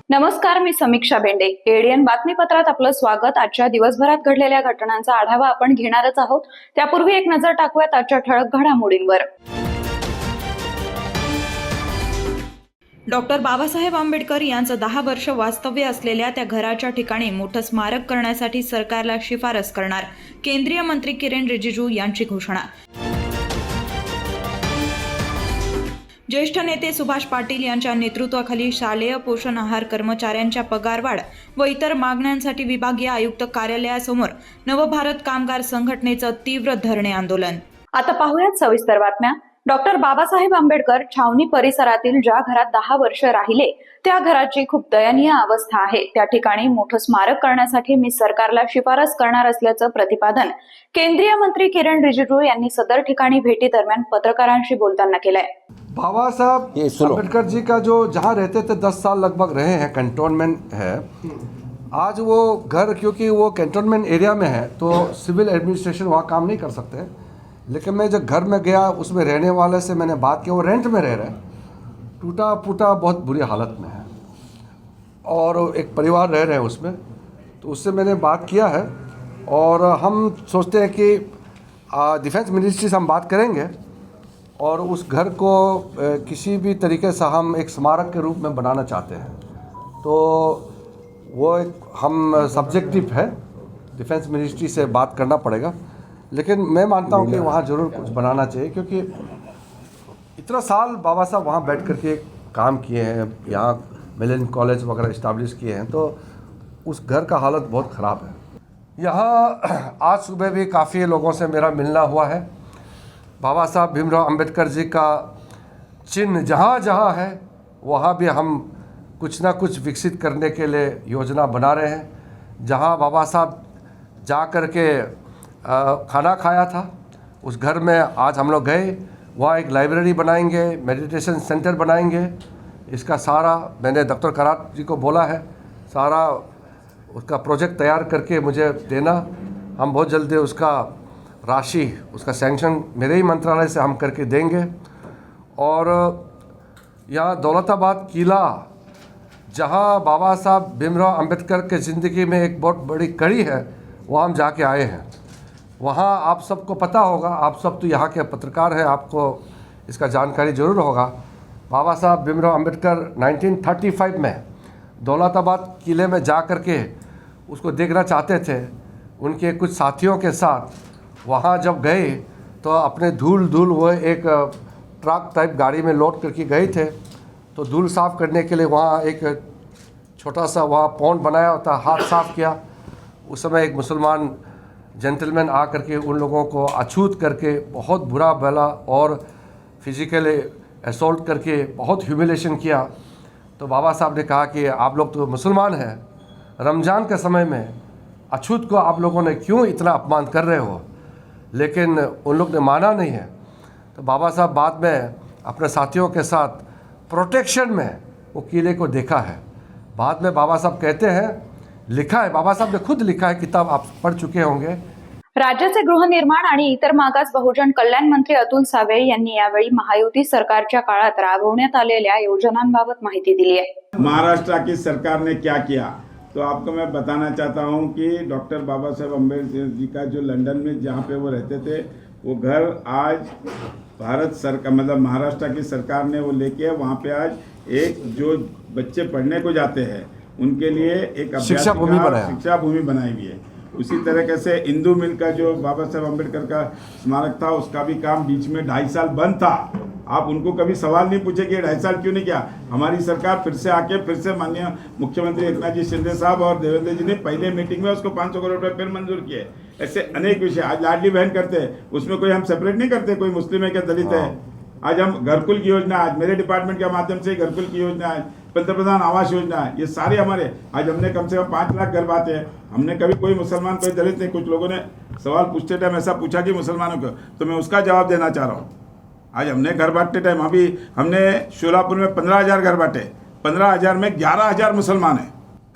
नमस्कार, मी समीक्षा बेंडे. एडीएन बातमीपत्रात आपलं स्वागत. आजच्या दिवसभरात घडलेल्या घटनांचा आढावा आपण घेणारच आहोत. त्यापूर्वी एक नजर टाकूयात आजच्या ठळक घडामोडींवर. डॉक्टर बाबासाहेब आंबेडकर यांचं 10 वर्ष वास्तव्य असलेल्या त्या घराच्या ठिकाणी मोठं स्मारक करण्यासाठी सरकारला शिफारस करणार. केंद्रीय मंत्री किरण रिजिजू यांची घोषणा. ज्येष्ठ नेते सुभाष पाटील यांच्या नेतृत्वाखाली शालेय पोषण आहार कर्मचाऱ्यांच्या पगारवाढ व इतर मागण्यांसाठी विभागीय आयुक्त कार्यालयासमोर नवभारत कामगार संघटनेचं तीव्र धरणे आंदोलन. आता पाहूयात सविस्तर बातम्या. डॉक्टर बाबासाहेब आंबेडकर छावणी परिसरातील ज्या घरात 10 वर्ष राहिले त्या घराची खूप दयनीय अवस्था आहे. त्या ठिकाणी मोठं स्मारक करण्यासाठी मी सरकारला शिफारस करणार असल्याचं प्रतिपादन केंद्रीय मंत्री किरण रिजिजू यांनी सदर ठिकाणी भेटी दरम्यान पत्रकारांशी बोलताना केलंय. बाबा साहब अम्बेडकर जी का जो जहाँ रहते थे 10 साल लगभग रहे हैं, कंटोनमेंट है। आज वो घर क्योंकि वो कंटोनमेंट एरिया में है तो सिविल एडमिनिस्ट्रेशन वहाँ काम नहीं कर सकते, लेकिन मैं जब घर में गया उसमें रहने वाले से मैंने बात की, वो रेंट में रह रहे, टूटा फूटा बहुत बुरी हालत में है और एक परिवार रह रहे हैं उसमें, तो उससे मैंने बात किया है और हम सोचते हैं कि डिफेंस मिनिस्ट्री से हम बात करेंगे और उस घर को किसी भी तरीके से हम एक स्मारक के रूप में बनाना चाहते हैं। तो वो एक हम सब्जेक्टिव है, डिफेंस मिनिस्ट्री से बात करना पड़ेगा, लेकिन मैं मानता हूँ कि वहाँ ज़रूर कुछ बनाना चाहिए, क्योंकि इतना साल बाबा साहब वहाँ बैठ कर के काम किए हैं, यहाँ मिलन कॉलेज वगैरह इस्टेब्लिश किए हैं, तो उस घर का हालत बहुत ख़राब है। यहाँ आज सुबह भी काफ़ी लोगों से मेरा मिलना हुआ है। बाबा साहब भीमराव अंबेडकर जी का चिन्ह जहाँ जहाँ है वहाँ भी हम कुछ ना कुछ विकसित करने के लिए योजना बना रहे हैं। जहाँ बाबा साहब जा कर के खाना खाया था उस घर में आज हम लोग गए, वहाँ एक लाइब्रेरी बनाएंगे, मेडिटेशन सेंटर बनाएंगे। इसका सारा मैंने डॉक्टर करात जी को बोला है, सारा उसका प्रोजेक्ट तैयार करके मुझे देना। हम बहुत जल्दी उसका राशि, उसका सैंक्शन मेरे ही मंत्रालय से हम करके देंगे। और यहाँ दौलताबाद किला, जहाँ बाबा साहब भीमराव अंबेडकर के ज़िंदगी में एक बहुत बड़ी कड़ी है, वहाँ हम जाके आए हैं। वहाँ आप सबको पता होगा, आप सब तो यहाँ के पत्रकार हैं, आपको इसका जानकारी ज़रूर होगा। बाबा साहब भीमराव अंबेडकर 1935 में दौलताबाद किले में जा कर के उसको देखना चाहते थे। उनके कुछ साथियों के साथ वहाँ जब गए तो अपने धूल वो एक ट्रक टाइप गाड़ी में लोड करके गए थे, तो धूल साफ़ करने के लिए वहाँ एक छोटा सा वहाँ पॉन्ड बनाया होता, हाथ साफ़ किया। उस समय एक मुसलमान जेंटलमैन आ करके उन लोगों को अछूत करके बहुत बुरा भला और फिज़िकली असॉल्ट करके बहुत ह्यूमिलेशन किया। तो बाबा साहब ने कहा कि आप लोग तो मुसलमान हैं, रमज़ान के समय में अछूत को आप लोगों ने क्यों इतना अपमान कर रहे हो, लेकिन उन लोग ने माना नहीं है। तो बाबा साहब बाद में अपने साथियों के साथ प्रोटेक्शन में वो किले को देखा है। बाद में बाबा साहब कहते हैं, लिखा है, बाबा साहब ने खुद लिखा है, किताब आप पढ़ चुके होंगे। राज्याचे गृहनिर्माण आणि इतर मागास बहुजन कल्याण मंत्री अतुल सावे यांनी यावेळी महायुती सरकारच्या काळात राबवण्यात आलेल्या योजनांबाबत माहिती दिली आहे। महाराष्ट्र की सरकार ने क्या किया, तो आपको मैं बताना चाहता हूं कि डॉक्टर बाबा साहेब अम्बेडकर जी का जो लंदन में जहां पे वो रहते थे, वो घर आज भारत सरकार मतलब महाराष्ट्र की सरकार ने वो लेके वहाँ पे आज एक जो बच्चे पढ़ने को जाते हैं उनके लिए एक शिक्षा भूमि बनाई हुई है। उसी तरीके से इंदू मिल का जो बाबा साहेब अम्बेडकर का स्मारक था, उसका भी काम बीच में 2.5 साल बंद था। आप उनको कभी सवाल नहीं पूछे कि 2.5 साल क्यों नहीं किया। हमारी सरकार फिर से आके फिर से माननीय मुख्यमंत्री एकनाथ जी शिंदे साहब और देवेंद्र जी ने पहले मीटिंग में उसको 500 करोड़ रुपए फिर मंजूर किए। ऐसे अनेक विषय, आज लाडली बहन करते हैं, उसमें कोई हम सेपरेट नहीं करते, कोई मुस्लिम है क्या दलित है। आज हम घरकुल की योजना, आज मेरे डिपार्टमेंट के माध्यम से घरकुल की योजना है, पंतप्रधान आवास योजना, ये सारे हमारे, आज हमने कम से कम 5 लाख घर बांटे हैं। हमने कभी कोई मुसलमान, कोई दलित नहीं, कुछ लोगों ने सवाल पूछते टाइम ऐसा पूछा कि मुसलमानों को, तो मैं उसका जवाब देना चाह रहा हूँ। आज हमने घर बांटते टाइम अभी हमने शोलापुर में 15,000 घर बांटे, 15,000 में 11,000 मुसलमान हैं।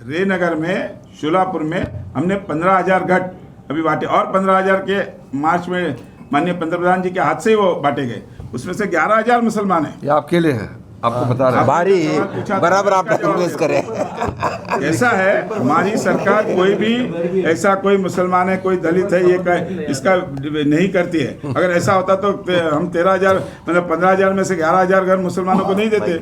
रेनगर में, शोलापुर में हमने 15,000 घर अभी बांटे, और 15,000 के मार्च में माननीय पंतप्रधान जी के हाथ से ही वो बांटे गए, उसमें से 11,000 मुसलमान हैं। ये आपके लिए है, आपको बता रहे हैं। बारी बराबर आप इन्वेस्ट करें। ऐसा है, हमारी सरकार कोई भी ऐसा कोई मुसलमान है, कोई दलित है, ये इसका नहीं करती है। अगर ऐसा होता तो हम 13,000 मतलब 15,000 में से 11,000 घर मुसलमानों को नहीं देते।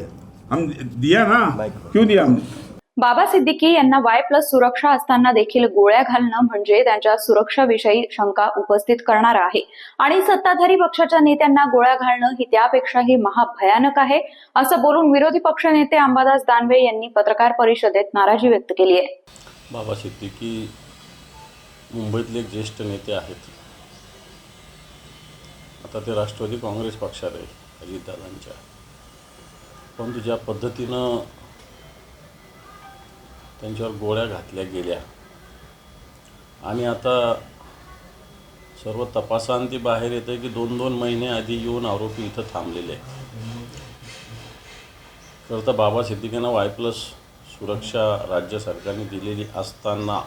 हम दिया ना, क्यों दिया हमने? बाबा सिद्दीकी यांना Y+ सुरक्षा असताना देखील गोळ्या घालणं म्हणजे त्यांच्या सुरक्षाविषयी शंका उपस्थित करणारं आहे आणि सत्ताधारी पक्षाच्या नेत्यांना गोळ्या घालणं ही त्यापेक्षाही महाभयानक आहे, असं बोलून विरोधी पक्षनेते अंबादास दानवे यांनी पत्रकार परिषदेत नाराजी व्यक्त केली आहे. बाबा सिद्दीकी मुंबईतले एक ज्येष्ठ नेते आहेत. आता ते राष्ट्रवादी काँग्रेस पक्षात आहे अजितदादांच्या. परंतु ज्या पद्धतीनं त्यांच्यावर गोळ्या घातल्या गेल्या आणि आता सर्व तपासांती बाहेर येतं की 2-2 महिने आधी येऊन आरोपी इथं थांबलेले आहेत. खरं तर बाबा सिद्दीकींना Y+ सुरक्षा राज्य सरकारने दिलेली असताना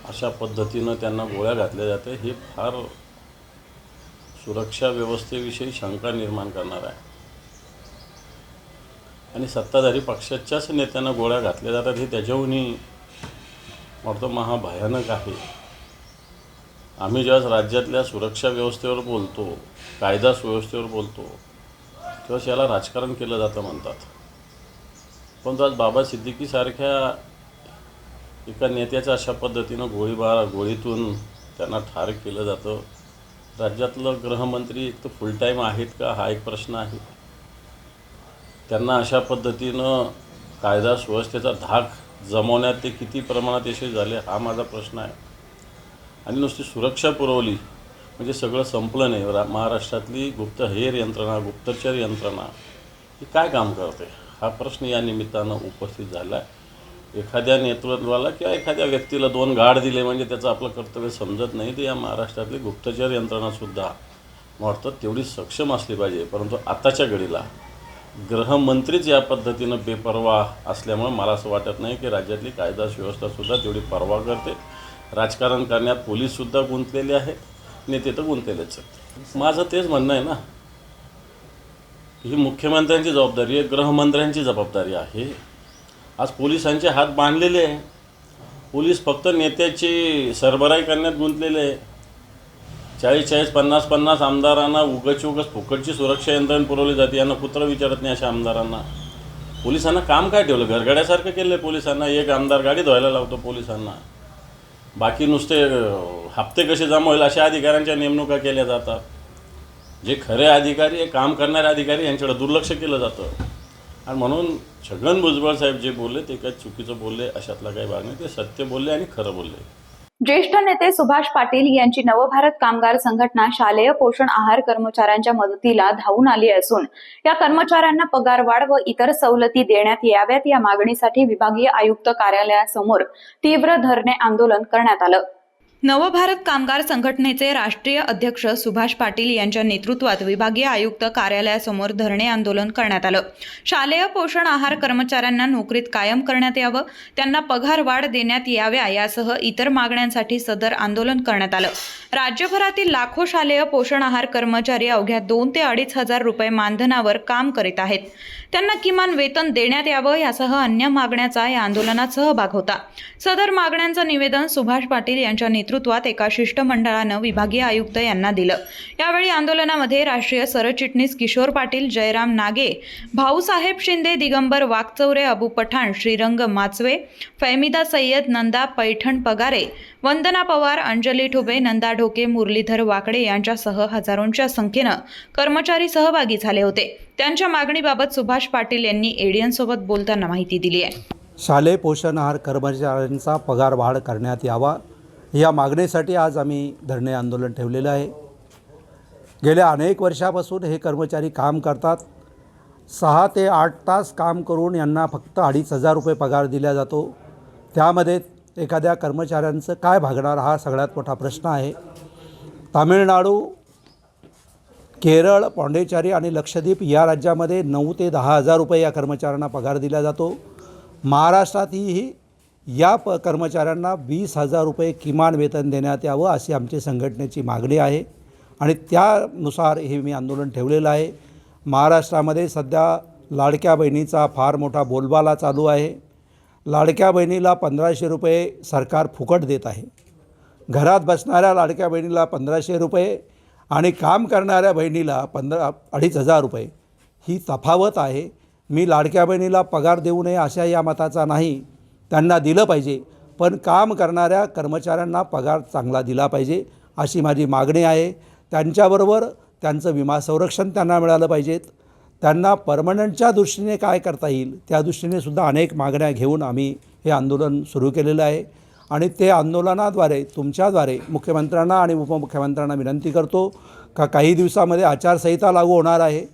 अशा पद्धतीनं त्यांना गोळ्या घातल्या जाते, हे फार सुरक्षा व्यवस्थेविषयी शंका निर्माण करणार आहे. आणि सत्ताधारी पक्षाच्याच नेत्यांना गोळ्या घातल्या जातात, हे त्याच्याहूनही वाटतं महाभयानक आहे. आम्ही ज्यावेळेस राज्यातल्या सुरक्षा व्यवस्थेवर बोलतो, कायदा सुव्यवस्थेवर बोलतो, तेव्हा याला राजकारण केलं जातं म्हणतात. परंतु आज बाबा सिद्दीकीसारख्या एका नेत्याच्या अशा पद्धतीनं गोळीतून त्यांना ठार केलं जातं. राज्यातलं गृहमंत्री एक तर फुल टाईम आहेत का, हा एक प्रश्न आहे. त्यांना अशा पद्धतीनं कायदा सुव्यवस्थेचा धाक जमवण्यात ते किती प्रमाणात यशस्वी झाले, हा माझा प्रश्न आहे. आणि नुसती सुरक्षा पुरवली म्हणजे सगळं संपलं नाही. महाराष्ट्रातली गुप्तहेर यंत्रणा, गुप्तचर यंत्रणा ही काय काम करते, हा प्रश्न या निमित्तानं उपस्थित झाला आहे. एखाद्या नेतृत्वाला किंवा एखाद्या व्यक्तीला 2 गार्ड दिले म्हणजे त्याचं आपलं कर्तव्य समजत नाही. तर या महाराष्ट्रातली गुप्तचर यंत्रणासुद्धा वाटतं तेवढी सक्षम असली पाहिजे. परंतु आताच्या घडीला गृहमंत्रीच या पद्धतीनं बेपर्वाह असल्यामुळे मला असं वाटत नाही की राज्यातली कायदा सुव्यवस्थासुद्धा तेवढी पर्वा करते. राजकारण करण्यात पोलीससुद्धा गुंतलेले आहेत, नेते तर गुंतलेलेच आहेत. माझं तेच म्हणणं आहे ना, ही मुख्यमंत्र्यांची जबाबदारी आहे, गृहमंत्र्यांची जबाबदारी आहे. आज पोलिसांचे हात बांधलेले आहे. पोलीस फक्त नेत्याची सरबराई करण्यात गुंतलेले आहे. 40-40, 50-50 आमदारांना उगाच फुकटची सुरक्षा यंत्रणा पुरवली जाते. यांना कुत्र विचारत नाही अशा आमदारांना. पोलिसांना काम काय ठेवलं, घरगाड्यासारखं केलं आहे पोलिसांना. एक आमदार गाडी धुवायला लावतो पोलिसांना. बाकी नुसते हप्ते कसे जमा होईल अशा अधिकाऱ्यांच्या नेमणुका केल्या जातात. जे खरे अधिकारी, हे काम करणारे अधिकारी, यांच्याकडे दुर्लक्ष केलं जातं. आणि म्हणून छगन भुजबळ साहेब जे बोलले ते काही चुकीचं बोलले अशातला काही भाग नाही. ते सत्य बोलले आणि खरं बोलले. ज्येष्ठ नेते सुभाष पाटील यांची नवभारत कामगार संघटना शालेय पोषण आहार कर्मचाऱ्यांच्या मदतीला धावून आली असून या कर्मचाऱ्यांना पगारवाढ व इतर सवलती देण्यात याव्यात या मागणीसाठी विभागीय आयुक्त कार्यालयासमोर तीव्र धरणे आंदोलन करण्यात आलं. नवभारत कामगार संघटनेचे राष्ट्रीय अध्यक्ष सुभाष पाटील यांच्या नेतृत्वात विभागीय आयुक्त कार्यालयासमोर धरणे आंदोलन करण्यात आलं. शालेय पोषण आहार कर्मचाऱ्यांना नोकरीत कायम करण्यात यावं, त्यांना पगारवाढ देण्यात याव्या यासह इतर मागण्यांसाठी सदर आंदोलन करण्यात आलं. राज्यभरातील लाखो शालेय पोषण आहार कर्मचारी अवघ्या 2 ते 2.5 हजार रुपये मानधनावर काम करीत आहेत. त्यांना किमान वेतन देण्यात यावं यासह अन्य मागण्याचा या आंदोलनात सहभाग होता. सदर मागण्यांचं निवेदन सुभाष पाटील यांच्या नेतृत्वात एका शिष्टमंडळानं विभागीय आयुक्त यांना दिलं. यावेळी आंदोलनामध्ये राष्ट्रीय सरचिटणीस किशोर पाटील, जयराम नागे, भाऊसाहेब शिंदे, दिगंबर वाकचौरे, अबू पठाण, श्रीरंग माचवे, फैमिदा सय्यद, नंदा पैठण पगारे, वंदना पवार, अंजली ठुबे, नंदा ढोके, मुरलीधर वाकडे यांच्यासह हजारोंच्या संख्येनं कर्मचारी सहभागी झाले होते. त्यांच्या मागणीबाबत सुभाष पाटील यांनी एडीएनसोबत बोलताना माहिती दिली आहे. शालेय पोषण आहार कर्मचाऱ्यांचा पगार वाढ करण्यात यावा या मागणीसाठी आज आम्ही धरणे आंदोलन ठेवलेलं आहे. गेल्या अनेक वर्षापासून हे कर्मचारी काम करतात. 6 ते 8 तास काम करून यांना फक्त 2,500 रुपये पगार दिला जातो. त्यामध्ये एखाद्या कर्मचाऱ्यांचं काय भागणार हा सगळ्यात मोठा प्रश्न आहे. तामिळनाडू, केरळ, पाँडेचेरी आणि लक्षद्वीप या राज्यामध्ये 9 ते 10,000 रुपये या कर्मचाऱ्यांना पगार दिला जातो. महाराष्ट्रातही या कर्मचाऱ्यांना 20,000 रुपये किमान वेतन देण्यात यावं अशी आमची संघटनेची मागणी आहे आणि त्यानुसार हे मी आंदोलन ठेवलेलं आहे. महाराष्ट्रामध्ये सध्या लाडक्या बहिणीचा फार मोठा बोलबाला चालू आहे. लाडक्या बहिणीला 1,500 रुपये सरकार फुकट देत आहे. घरात बसणाऱ्या लाडक्या बहिणीला 1,500 रुपये आणि काम करणाऱ्या बहिणीला 2,500 रुपये ही तफावत आहे. मी लाडक्या बहिणीला पगार देऊ नये अशा या मताचा नाही, त्यांना दिलं पाहिजे, पण काम करणाऱ्या कर्मचाऱ्यांना पगार चांगला दिला पाहिजे अशी माझी मागणी आहे. त्यांच्याबरोबर त्यांचं विमा संरक्षण त्यांना मिळालं पाहिजेत. त्यांना परमनंटच्या दृष्टीने काय करता येईल त्या दृष्टीने सुद्धा अनेक मागण्या घेऊन आम्ही हे आंदोलन सुरू केलेलं आहे आणि ते आंदोलनाद्वारे तुमच्याद्वारे मुख्यमंत्र्यांना आणि उपमुख्यमंत्र्यांना विनंती करतो का काही दिवसामध्ये आचारसंहिता लागू होणार आहे.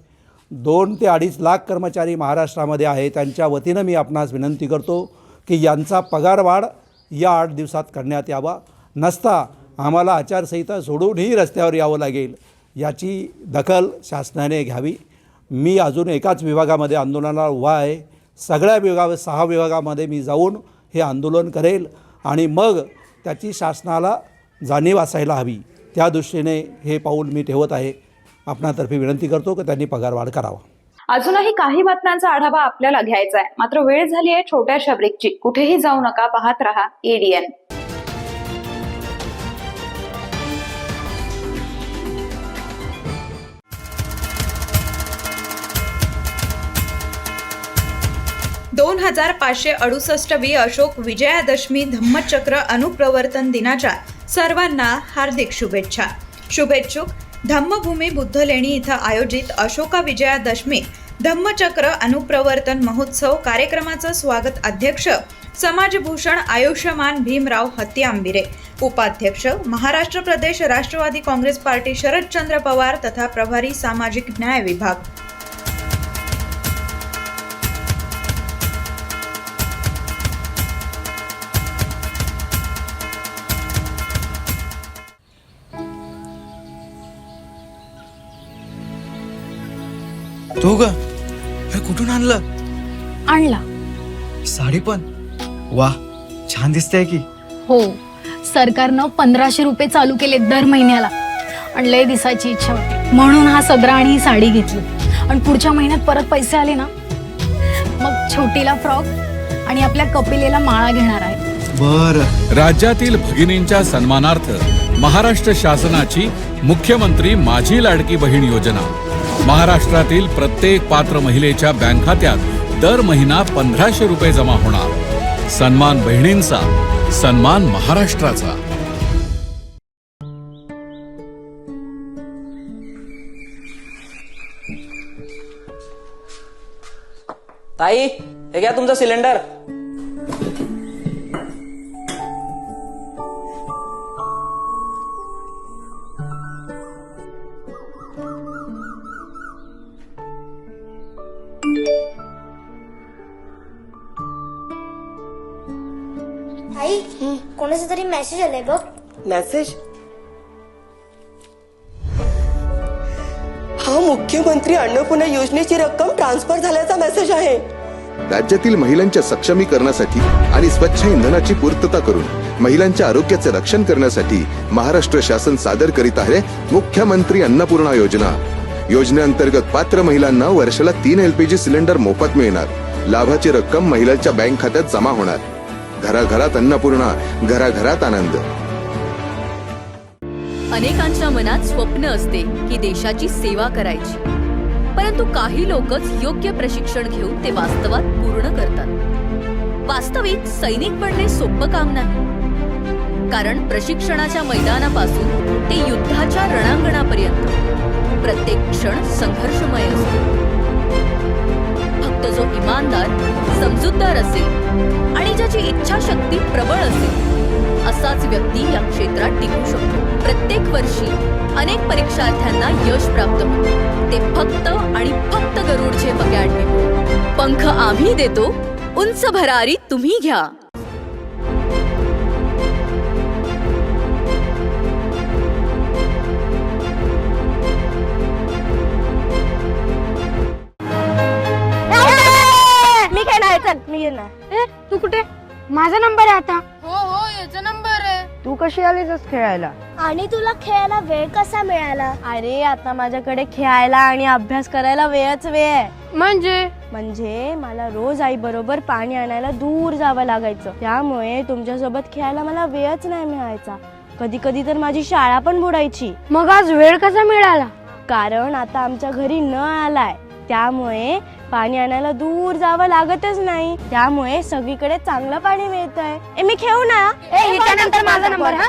2 ते 2.5 लाख कर्मचारी महाराष्ट्रामध्ये आहे. त्यांच्या वतीनं मी आपणास विनंती करतो की यांचा पगारवाढ या 8 दिवसात करण्यात यावा. नसता आम्हाला आचारसंहिता सोडूनही रस्त्यावर यावं लागेल. याची दखल शासनाने घ्यावी. मी अजून एकाच विभागामध्ये आंदोलनाला उभा आहे. सगळ्या 6 विभागामध्ये मी जाऊन हे आंदोलन करेल आणि मग त्याची शासनाला जाणीव असायला हवी. त्या दृष्टीने हे पाऊल मी ठेवत आहे. आपणातर्फे विनंती करतो की त्यांनी पगारवाढ करावा. अजूनही काही बातम्यांचा आढावा आपल्याला घ्यायचा आहे, मात्र वेळ झाली आहे छोट्याशा ब्रेकची. कुठेही जाऊ नका, पाहत रहा ADN. दोन 2568वी अशोक विजयादशमी धम्मचक्र अनुप्रवर्तन दिनाच्या सर्वांना हार्दिक शुभेच्छा. शुभेच्छुक धम्मभूमी बुद्धलेणी इथं आयोजित अशोका विजयादशमी धम्मचक्र अनुप्रवर्तन महोत्सव कार्यक्रमाचं स्वागत अध्यक्ष समाजभूषण आयुष्यमान भीमराव हत्यांबिरे, उपाध्यक्ष महाराष्ट्र प्रदेश राष्ट्रवादी काँग्रेस पार्टी शरदचंद्र पवार तथा प्रभारी सामाजिक न्याय विभाग. तो ग अरे कुठून आणला साडी पण वाह छान दिसते की. हो, सरकारनं 1,500 रुपये चालू केले दर महिन्याला आणि लय दिसायची इच्छा होती म्हणून हा सदरा आणि ही साडी घेतली. आणि पुढच्या महिन्यात परत पैसे आले ना मग छोटीला फ्रॉक आणि आपल्या कपिलेला माळा घेणार आहे. बर. राज्यातील भगिनींच्या सन्मानार्थ महाराष्ट्र शासनाची मुख्यमंत्री माझी लाडकी बहीण योजना. महाराष्ट्रातील प्रत्येक पात्र महिलेच्या बँक खात्यात दर महिना 1,500 रुपये जमा होणार. सन्मान बहिणींचा, सन्मान महाराष्ट्राचा. ताई, हे घ्या तुमचा सिलेंडर. आई, कोणाचा तरी मेसेज आलाय बघ. मेसेज? हा मुख्यमंत्री अन्नपूर्णा योजनेची रक्कम ट्रान्सफर झाल्याचा मेसेज आहे. राज्यातील महिलांच्या सक्षमीकरणासाठी आणि स्वच्छ इंधनाची पूर्तता करून महिलांच्या आरोग्याचे रक्षण करण्यासाठी महाराष्ट्र शासन सादर करीत आहे मुख्यमंत्री अन्नपूर्णा योजना. योजनेअंतर्गत पात्र महिलांना वर्षाला 3 LPG सिलेंडर मोफत मिळणार. लाभाची रक्कम महिलांच्या बँक खात्यात जमा होणार. घराघरात अन्नपूर्णा, घराघरात आनंद. अनेकांच्या मनात स्वप्न असते की देशाची सेवा करायची, परंतु काही लोकच योग्य प्रशिक्षण घेऊन ते वास्तवात पूर्ण करतात. वास्तविक सैनिक बनणे सोपं काम नाही, कारण प्रशिक्षणाच्या मैदानापासून ते युद्धाच्या रणांगणापर्यंत प्रत्येक क्षण संघर्षमय असतो. फक्त जो इमानदार, समजूतदार असेल आणि ज्याची इच्छाशक्ती प्रबळ असेल असाच व्यक्ती या क्षेत्रात टिकू शकतो. प्रत्येक वर्षी अनेक परीक्षार्थ्यांना यश प्राप्त होते, ते फक्त आणि फक्त गरुड झेप अकॅडमीमुळे. पंख आम्ही देतो, उंच भरारी तुम्ही घ्या. मी खेळणार, चल मी घेणार. तू कुठे? माझा नंबर आहे आता. हो याचा नंबर आहे. तू कशी आलीस खेळायला? आणि तुला खेळायला वेळ कसा मिळाला? अरे आता माझ्याकडे खेळायला आणि अभ्यास करायला वेळच वेळ आहे. म्हणजे मला रोज आई बरोबर पाणी आणायला दूर जावं लागायचं, त्यामुळे तुमच्यासोबत खेळायला मला वेळच नाही मिळायचा. कधी कधी तर माझी शाळा पण बुडायची. मग आज वेळ कसा मिळाला? कारण आता आमच्या घरी नळ आलाय, त्यामुळे पाणी आणायला दूर जावं लागतच नाही, त्यामुळे सगळीकडे चांगलं पाणी मिळतंय. मी खेळू ना? हिच्यानंतर माझा नंबर. हा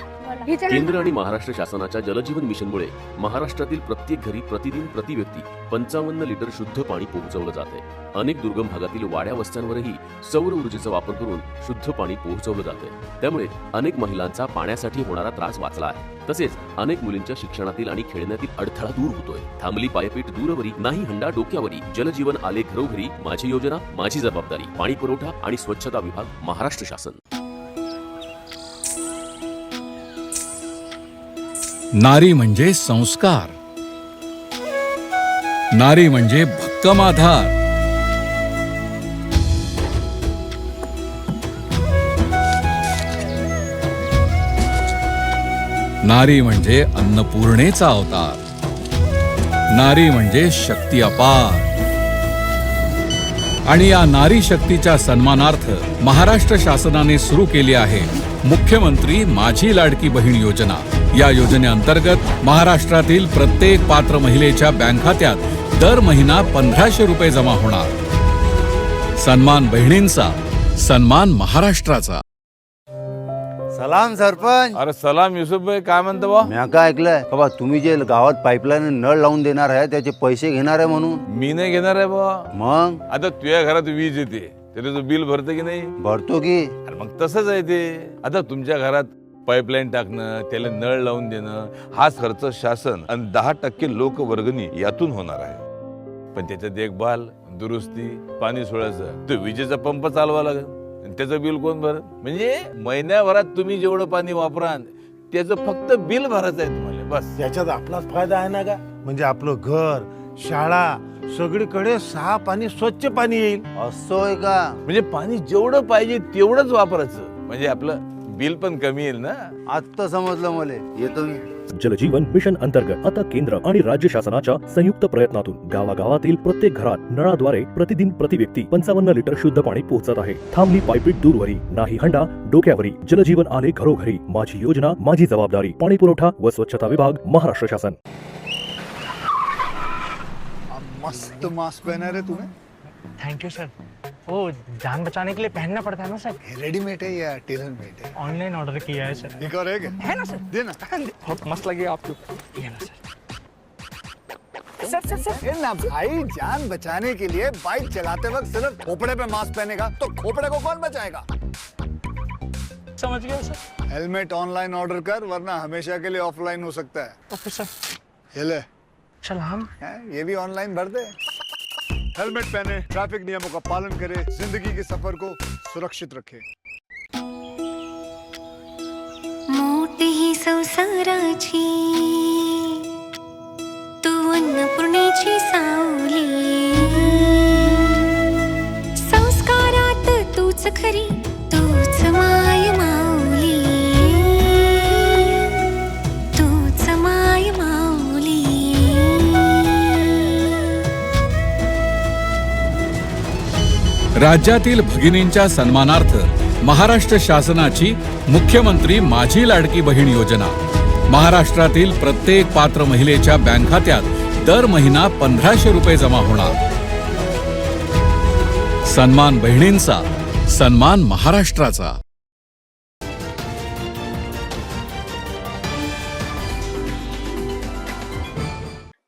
केंद्र आणि महाराष्ट्र शासनाच्या जलजीवन मिशनमुळे महाराष्ट्रातील प्रत्येक घरी प्रतिदिन प्रति व्यक्ती 55 लिटर शुद्ध पाणी पोहोचवलं जाते. अनेक दुर्गम भागातील वाड्या वस्त्यांवरही सौर ऊर्जेचा वापर करून शुद्ध पाणी पोहोचवलं जाते. त्यामुळे अनेक महिलांचा पाण्यासाठी होणारा त्रास वाचला आहे. तसेच अनेक मुलींच्या शिक्षणातील आणि खेळण्यातील अडथळा दूर होतोय. थांबली पायपीट दूरवरी, नाही हंडा डोक्यावरी. जलजीवन आले घरोघरी, माझी योजना माझी जबाबदारी. पाणी पुरवठा आणि स्वच्छता विभाग, महाराष्ट्र शासन. नारी म्हणजे संस्कार, नारी म्हणजे भक्कम आधार, नारी म्हणजे अन्नपूर्णेचा अवतार, नारी म्हणजे शक्ती अपार. आणि या नारी शक्तीच्या सन्मानार्थ महाराष्ट्र शासनाने सुरू केली आहे मुख्यमंत्री माझी लाडकी बहीण योजना. या योजनेअंतर्गत महाराष्ट्रातील प्रत्येक पात्र महिलेच्या बँक खात्यात दर महिना 1500 रुपये जमा होणार. सन्मान बहिणींचा, सन्मान महाराष्ट्राचा. सलाम सरपंच. अरे सलाम युसुफ भाई, काय म्हणतो बा? मी काय ऐकलंय बाबा, तुम्ही जे गावात पाईपलाईन नळ लावून देणार आहे त्याचे पैसे घेणार आहे म्हणून. मी नाही घेणार आहे बा. मग आता तुझ्या घरात वीज येते, तरी तू बिल भरते की नाही? भरतो की. अरे मग तसंच आहे ते. आता तुमच्या घरात पाईपलाईन टाकणं, त्याला नळ लावून देणं, हाच खर्च शासन आणि 10% लोक वर्गणी यातून होणार आहे. पण त्याच्या देखभाल, दुरुस्ती, पाणी सोडायचं, तो विजेचा पंप चालवा लागेल, त्याचं बिल कोण भरत? म्हणजे महिन्याभरात तुम्ही जेवढं पाणी वापराल त्याचं फक्त बिल भरायचं आहे तुम्हाला, बस. याच्यात आपलाच फायदा आहे ना का? म्हणजे आपलं घर, शाळा, सगळीकडे साफ आणि स्वच्छ पाणी येईल. असं आहे का? म्हणजे पाणी जेवढं पाहिजे तेवढंच वापरायचं, म्हणजे आपलं बिल पण कमी येईल ना. आता समजलं मला. येतो मी. जलजीवन मिशन अंतर्गत आता केंद्र आणि राज्य शासनाच्या संयुक्त प्रयत्नातून गावागावातील प्रत्येक घरात नळाद्वारे प्रतिदिन प्रति व्यक्ती 55 लिटर शुद्ध पाणी पोहोचत आहे. थांबली पायपीट दूरवरी, नाही हंडा डोक्यावरी. जलजीवन आले घरोघरी, माझी योजना माझी जबाबदारी. पाणी पुरवठा व स्वच्छता विभाग, महाराष्ट्र शासन. मस्त मास्क पहना रे तूने. Thank you sir. वो जान बचाने के लिए पहनना पड़ता है ना सर. रेडीमेड है या टेलर मेड है? ऑनलाइन ऑर्डर किया है सर. एक और है ना सर. देना. बहुत मस्त लगे आपको. ये ना सर. सर ना भाई, जान बचाने के लिए बाइक चलाते वक्त सिर्फ खोपड़े पे मास्क पहनेगा तो खोपड़े को कौन बचाएगा? समझ गया सर. हेलमेट ऑनलाइन ऑर्डर कर, वरना हमेशा के लिए ऑफलाइन हो सकता है. Okay sir. ये ले. चल हम ये भी ऑनलाइन भर दे. हेलमेट पहने, ट्रैफिक नियमों का पालन करे, जिंदगी के सफर को सुरक्षित रखे. मोठी ही संसाराची तू अन्नपूर्णेची सावली, संस्कारात तूच खरी, तूच माय माऊली, तूच माय माऊली. राज्यातील भगिनींच्या सन्मानार्थ महाराष्ट्र शासनाची मुख्यमंत्री माझी लाडकी बहीण योजना. महाराष्ट्रातील प्रत्येक पात्र महिलेच्या बँक खात्यात दर महिना 1500 रुपये जमा होणार. सन्मान बहिणींचा, सन्मान महाराष्ट्राचा.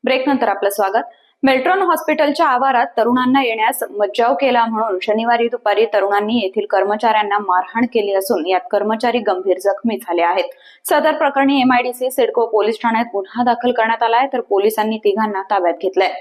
ब्रेकनंतर आपलं स्वागत. मेल्ट्रॉन हॉस्पिटलच्या आवारात तरुणांना येण्यास मज्जाव केला म्हणून शनिवारी दुपारी तरुणांनी येथील कर्मचाऱ्यांना मारहाण केली असून यात कर्मचारी गंभीर जखमी झाले आहेत. सदर प्रकरणी MIDC सिडको पोलीस ठाण्यात गुन्हा दाखल करण्यात आलाय, तर पोलिसांनी तिघांना ताब्यात घेतलंय.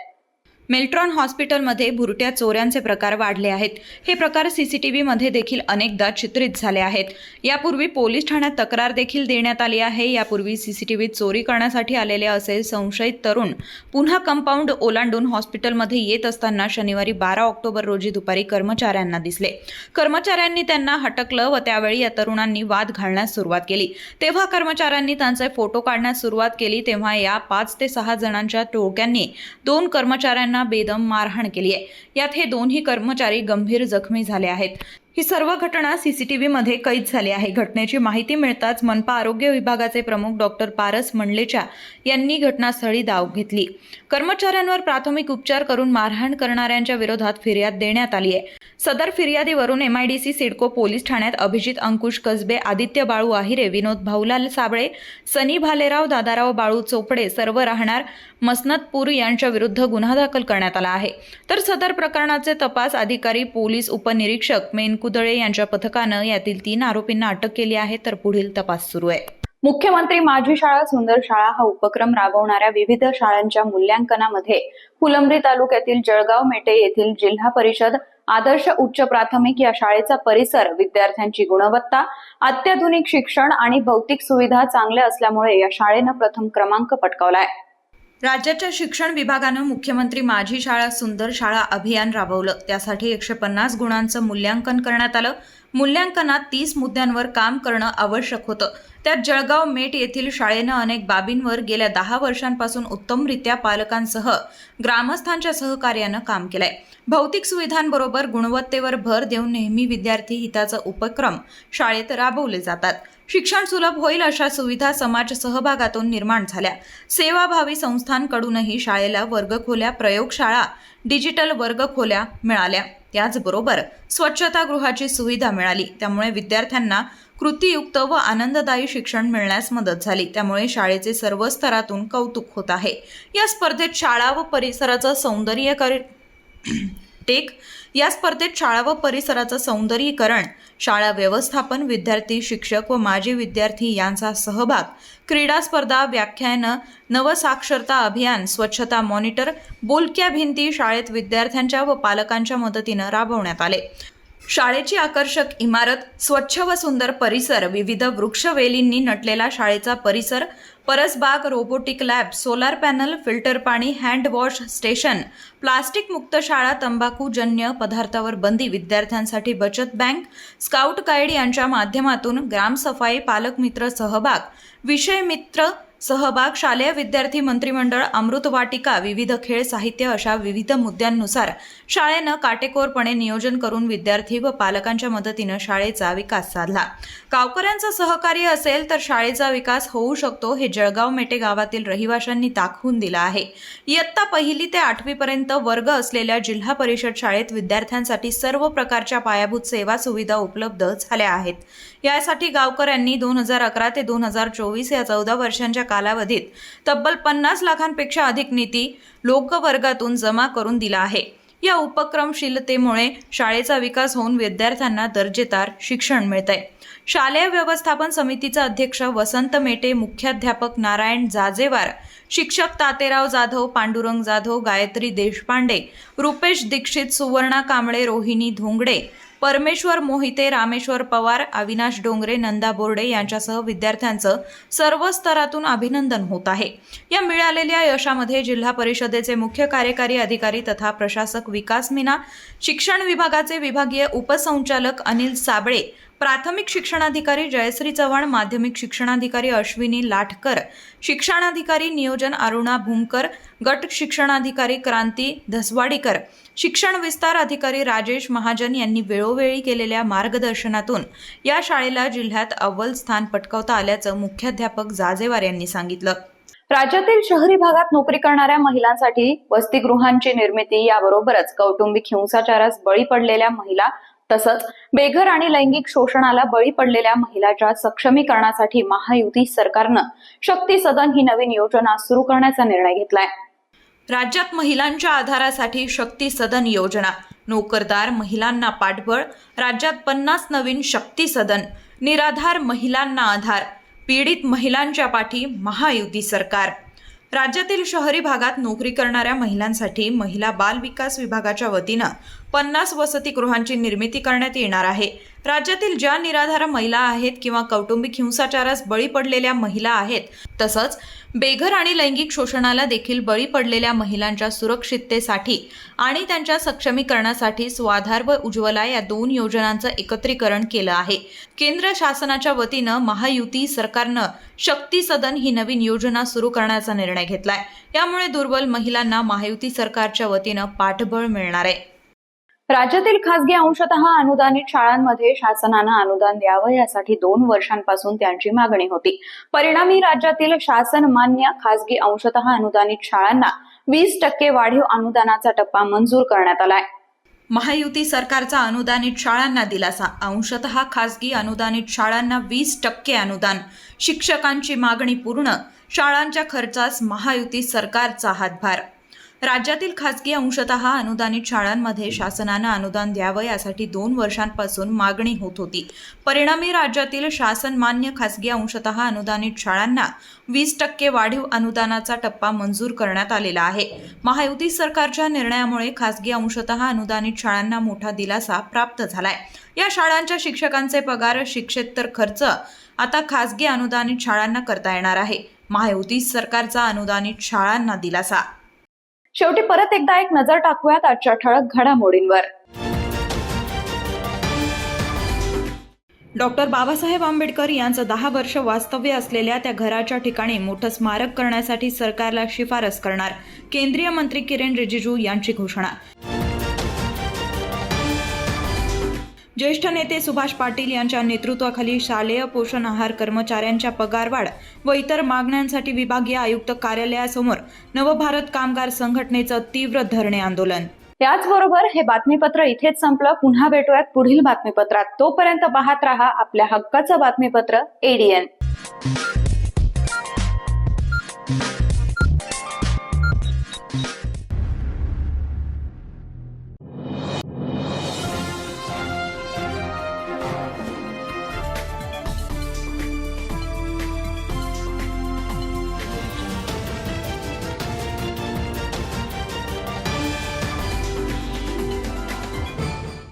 मेल्ट्रॉन हॉस्पिटलमध्ये भुरट्या चोऱ्यांचे प्रकार वाढले आहेत. हे प्रकार CCTV मध्ये देखील अनेकदा चित्रित झाले आहेत. यापूर्वी पोलीस ठाण्यात तक्रार देखील देण्यात आली आहे. यापूर्वी CCTV चोरी करण्यासाठी आलेले असे संशयित तरुण पुन्हा कंपाऊंड ओलांडून हॉस्पिटलमध्ये येत असताना शनिवारी 12 ऑक्टोबर रोजी दुपारी कर्मचाऱ्यांना दिसले. कर्मचाऱ्यांनी त्यांना हटकलं व त्यावेळी या तरुणांनी वाद घालण्यास सुरुवात केली. तेव्हा कर्मचाऱ्यांनी त्यांचे फोटो काढण्यास सुरुवात केली. तेव्हा या 5 ते 6 जणांच्या टोळक्यांनी 2 कर्मचाऱ्यांना बेदम मारहाण केली आहे. यात हे दोन्ही कर्मचारी गंभीर जखमी झाले आहेत. ही सर्व घटना CCTV मध्ये कैद झाली आहे. घटनेची माहिती मिळताच मनपा आरोग्य विभागाचे प्रमुख डॉक्टर पारस मंडलेचा यांनी घटनास्थळी धाव घेतली. कर्मचाऱ्यांवर प्राथमिक उपचार करून मारहाण करणाऱ्यांच्या विरोधात फिर्याद देण्यात आली आहे. सदर फिर्यादीवरून MIDC सिडको पोलीस ठाण्यात अभिजित अंकुश कसबे, आदित्य बाळू आहिरे, विनोद भाऊलाल साबळे, सनी भालेराव, दादाराव बाळू चोपडे सर्व राहणार मसनतपूर यांच्या विरुद्ध गुन्हा दाखल करण्यात आला आहे. तर सदर प्रकरणाचे तपास अधिकारी पोलीस उपनिरीक्षक मेनकुदळे यांच्या पथकानं यातील 3 आरोपींना अटक केली आहे, तर पुढील तपास सुरू आहे. मुख्यमंत्री माझी शाळा सुंदर शाळा हा उपक्रम राबवणाऱ्या विविध शाळांच्या मूल्यांकनामध्ये फुलंब्री तालुक्यातील जळगाव मेटे येथील जिल्हा परिषद आदर्श उच्च प्राथमिक या शाळेचा परिसर, विद्यार्थ्यांची गुणवत्ता, अत्याधुनिक शिक्षण आणि भौतिक सुविधा चांगल्या असल्यामुळे या शाळेनं प्रथम क्रमांक पटकावलाय. राज्याच्या शिक्षण विभागानं मुख्यमंत्री माझी शाळा सुंदर शाळा अभियान राबवलं. त्यासाठी 150 गुणांचं मूल्यांकन करण्यात आलं. मूल्यांकनात 30 मुद्द्यांवर काम करणं आवश्यक होतं. त्यात जळगाव मेट येथील शाळेनं अनेक बाबींवर गेल्या 10 वर्षांपासून उत्तमरित्या पालकांसह ग्रामस्थांच्या सहकार्यानं काम केलंय. भौतिक सुविधांबरोबर गुणवत्तेवर भर देऊन नेहमी विद्यार्थी हिताचा उपक्रम शाळेत राबवले जातात. शिक्षण सुलभ होईल अशा सुविधा समाज सहभागातून निर्माण झाल्या. सेवाभावी संस्थांकडूनही शाळेला वर्गखोल्या, प्रयोगशाळा, डिजिटल वर्गखोल्या मिळाल्या. त्याचबरोबर स्वच्छतागृहाची सुविधा मिळाली. त्यामुळे विद्यार्थ्यांना कृतीयुक्त व आनंददायी शिक्षण मिळण्यास मदत झाली. त्यामुळे शाळेचे सर्व स्तरातून कौतुक होत आहे. या स्पर्धेत शाळा व परिसराचं सौंदर्यीकरण, शाळा व्यवस्थापन, विद्यार्थी, शिक्षक व माजी विद्यार्थी यांचा सहभाग, क्रीडा स्पर्धा, व्याख्यानं, नवसाक्षरता अभियान, स्वच्छता मॉनिटर, बोलक्या भिंती शाळेत विद्यार्थ्यांच्या व पालकांच्या मदतीनं राबवण्यात आले. शाळेची आकर्षक इमारत, स्वच्छ व सुंदर परिसर, विविध वृक्षवेलींनी नटलेला शाळेचा परिसर, परसबाग, robotic lab, solar panel, filter पाणी, हँड वॉश स्टेशन, प्लास्टिक मुक्त शाळा, तंबाखूजन्य पदार्थावर बंदी, विद्यार्थ्यांसाठी बचत बँक, स्काउट गाईड यांच्या माध्यमातून ग्रामसफाई, पालक मित्र सहभाग, विषय मित्र सहभाग, शालेय विद्यार्थी मंत्रिमंडळ, अमृत वाटिका, विविध खेळ साहित्य अशा विविध मुद्द्यांनुसार शाळेनं काटेकोरपणे नियोजन करून विद्यार्थी व पालकांच्या मदतीनं शाळेचा विकास साधला. गावकऱ्यांचं सहकार्य असेल तर शाळेचा विकास होऊ शकतो हे जळगाव मेटे गावातील रहिवाशांनी दाखवून दिलं आहे. इयत्ता 1ली ते 8वी पर्यंत वर्ग असलेल्या जिल्हा परिषद शाळेत विद्यार्थ्यांसाठी सर्व प्रकारच्या पायाभूत सेवा सुविधा उपलब्ध झाल्या आहेत. यासाठी गावकऱ्यांनी 2011 ते 2024 या 14 वर्षांच्या कालावधीत तब्बल 50 लाखांपेक्षा अधिक निधी लोकवर्गातून जमा करून दिला आहे. या उपक्रमशीलतेमुळे शाळेचा विकास होऊन विद्यार्थ्यांना दर्जेदार शिक्षण मिळतंय. शालेय व्यवस्थापन समितीचा अध्यक्ष वसंत मेटे, मुख्याध्यापक नारायण जाजेवार, शिक्षक तातेराव जाधव, पांडुरंग जाधव, गायत्री देशपांडे, रुपेश दीक्षित, सुवर्णा कांबळे, रोहिणी धोंगडे, परमेश्वर मोहिते, रामेश्वर पवार, अविनाश डोंगरे, नंदा बोर्डे यांच्यासह विद्यार्थ्यांचं सर्व स्तरातून अभिनंदन होत आहे. या मिळालेल्या यशामध्ये जिल्हा परिषदेचे मुख्य कार्यकारी अधिकारी तथा प्रशासक विकास मीना, शिक्षण विभागाचे विभागीय उपसंचालक अनिल साबळे, प्राथमिक शिक्षणाधिकारी जयश्री चव्हाण, माध्यमिक शिक्षणाधिकारी अश्विनी लाटकर, शिक्षणाधिकारी नियोजन अरुणा भूमकर, गट शिक्षणाधिकारी क्रांती धसवाडीकर, शिक्षण विस्तार अधिकारी राजेश महाजन यांनी वेळोवेळी केलेल्या मार्गदर्शनातून या शाळेला जिल्ह्यात अव्वल स्थान पटकावता आल्याचं मुख्याध्यापक जाजेवार यांनी सांगितलं. राज्यातील शहरी भागात नोकरी करणाऱ्या महिलांसाठी वसतिगृहांची निर्मिती याबरोबरच कौटुंबिक हिंसाचारास बळी पडलेल्या महिला तसंच बेघर आणि लैंगिक शोषणाला बळी पडलेल्या महिलांच्या सक्षमीकरणासाठी महायुती सरकारनं शक्ती सदन ही नवीन योजना सुरू करण्याचा निर्णय घेतलाय. राज्यात महिलांच्या आधारासाठी शक्ती सदन योजना, नोकरदार महिलांना पाठबळ, राज्यात 50 नवीन शक्ती सदन, निराधार महिलांना आधार, पीडित महिलांच्या पाठी महायुती सरकार. राज्यातील शहरी भागात नोकरी करणाऱ्या महिलांसाठी महिला बाल विकास विभागाच्या वतीनं 50 वसतिगृहांची निर्मिती करण्यात येणार आहे. राज्यातील ज्या निराधार महिला आहेत किंवा कौटुंबिक हिंसाचारास बळी पडलेल्या महिला आहेत, तसंच बेघर आणि लैंगिक शोषणाला देखील बळी पडलेल्या महिलांच्या सुरक्षिततेसाठी आणि त्यांच्या सक्षमीकरणासाठी स्वाधार व उज्ज्वला या 2 योजनांचं एकत्रीकरण केलं आहे. केंद्र शासनाच्या वतीनं महायुती सरकारनं शक्ती सदन ही नवीन योजना सुरू करण्याचा निर्णय घेतलाय. यामुळे दुर्बल महिलांना महायुती सरकारच्या वतीनं पाठबळ मिळणार आहे. राज्यातील खासगी अंशतः अनुदानित शाळांमध्ये शासनानं अनुदान द्यावं यासाठी 2 वर्षांपासून त्यांची मागणी होती. परिणामी राज्यातील शासन मान्य खासगी अंशतः अनुदानित शाळांना 20% वाढीव अनुदानाचा टप्पा मंजूर करण्यात आलाय. महायुती सरकारचा अनुदानित शाळांना दिलासा, अंशतः खासगी अनुदानित शाळांना 20% अनुदान, शिक्षकांची मागणी पूर्ण, शाळांच्या खर्चास महायुती सरकारचा हातभार. राज्यातील खासगी अंशतः अनुदानित शाळांमध्ये शासनानं अनुदान द्यावं यासाठी 2 वर्षांपासून मागणी होत होती. परिणामी राज्यातील शासन मान्य खासगी अंशतः अनुदानित शाळांना 20% वाढीव अनुदानाचा टप्पा मंजूर करण्यात आलेला आहे. महायुती सरकारच्या निर्णयामुळे खासगी अंशतः अनुदानित शाळांना मोठा दिलासा प्राप्त झालाय. या शाळांच्या शिक्षकांचे पगार, शिक्षेतर खर्च आता खासगी अनुदानित शाळांना करता येणार आहे. महायुती सरकारचा अनुदानित शाळांना दिलासा. शेवटी परत एकदा एक नजर टाकूयात आजच्या ठळक घडामोडींवर. डॉक्टर बाबासाहेब आंबेडकर यांचं 10 वर्ष वास्तव्य असलेल्या त्या घराच्या ठिकाणी मोठं स्मारक करण्यासाठी सरकारला शिफारस करणार, केंद्रीय मंत्री किरेन रिजिजू यांची घोषणा. ज्येष्ठ नेते सुभाष पाटील यांच्या नेतृत्वाखाली शालेय पोषण आहार कर्मचाऱ्यांच्या पगारवाढ व इतर मागण्यांसाठी विभागीय आयुक्त कार्यालयासमोर नवभारत कामगार संघटनेचं तीव्र धरणे आंदोलन. याचबरोबर हे बातमीपत्र इथेच संपलं. पुन्हा भेटूयात पुढील बातमीपत्रात. तोपर्यंत पाहत रहा आपल्या हक्काचं बातमीपत्र ADN.